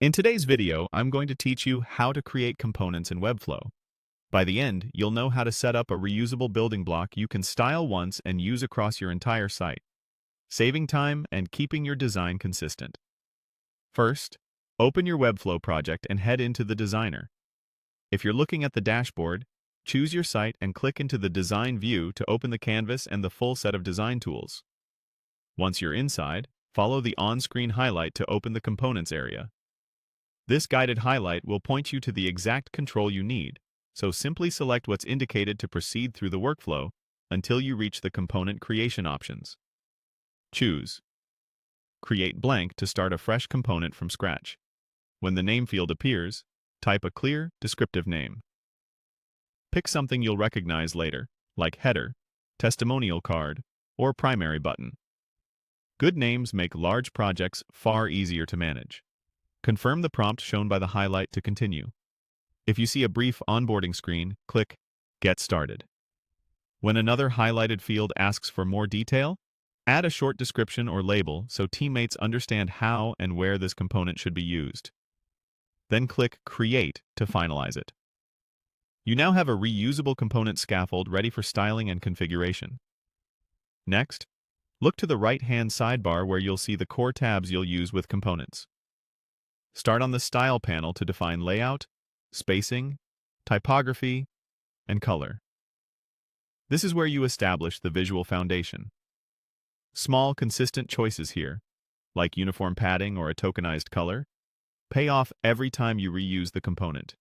In today's video, I'm going to teach you how to create components in Webflow. By the end, you'll know how to set up a reusable building block you can style once and use across your entire site, saving time and keeping your design consistent. First, open your Webflow project and head into the Designer. If you're looking at the dashboard, choose your site and click into the Design view to open the canvas and the full set of design tools. Once you're inside, follow the on-screen highlight to open the Components area. This guided highlight will point you to the exact control you need, so simply select what's indicated to proceed through the workflow until you reach the component creation options. Choose Create Blank to start a fresh component from scratch. When the name field appears, type a clear, descriptive name. Pick something you'll recognize later, like header, testimonial card, or primary button. Good names make large projects far easier to manage. Confirm the prompt shown by the highlight to continue. If you see a brief onboarding screen, click Get Started. When another highlighted field asks for more detail, add a short description or label so teammates understand how and where this component should be used. Then click Create to finalize it. You now have a reusable component scaffold ready for styling and configuration. Next, look to the right-hand sidebar where you'll see the core tabs you'll use with components. Start on the Style panel to define layout, spacing, typography, and color. This is where you establish the visual foundation. Small, consistent choices here, like uniform padding or a tokenized color, pay off every time you reuse the component.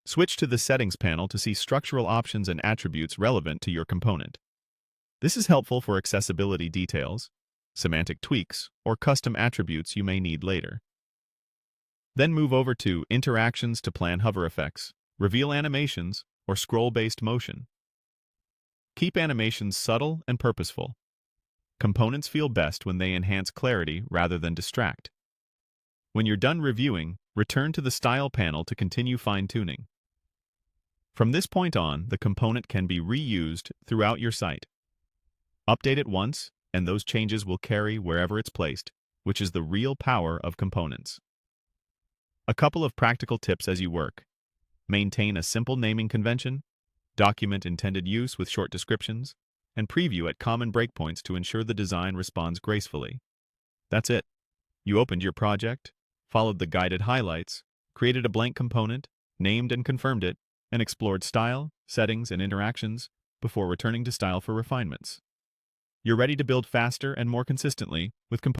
Switch to the Settings panel to see structural options and attributes relevant to your component. This is helpful for accessibility details, semantic tweaks, or custom attributes you may need later. Then move over to Interactions to plan hover effects, reveal animations, or scroll-based motion. Keep animations subtle and purposeful. Components feel best when they enhance clarity rather than distract. When you're done reviewing, return to the Style panel to continue fine-tuning. From this point on, the component can be reused throughout your site. Update it once, and those changes will carry wherever it's placed, which is the real power of components. A couple of practical tips as you work. Maintain a simple naming convention, document intended use with short descriptions, and preview at common breakpoints to ensure the design responds gracefully. That's it. You opened your project, followed the guided highlights, created a blank component, named and confirmed it, and explored style, settings, and interactions before returning to style for refinements. You're ready to build faster and more consistently with components.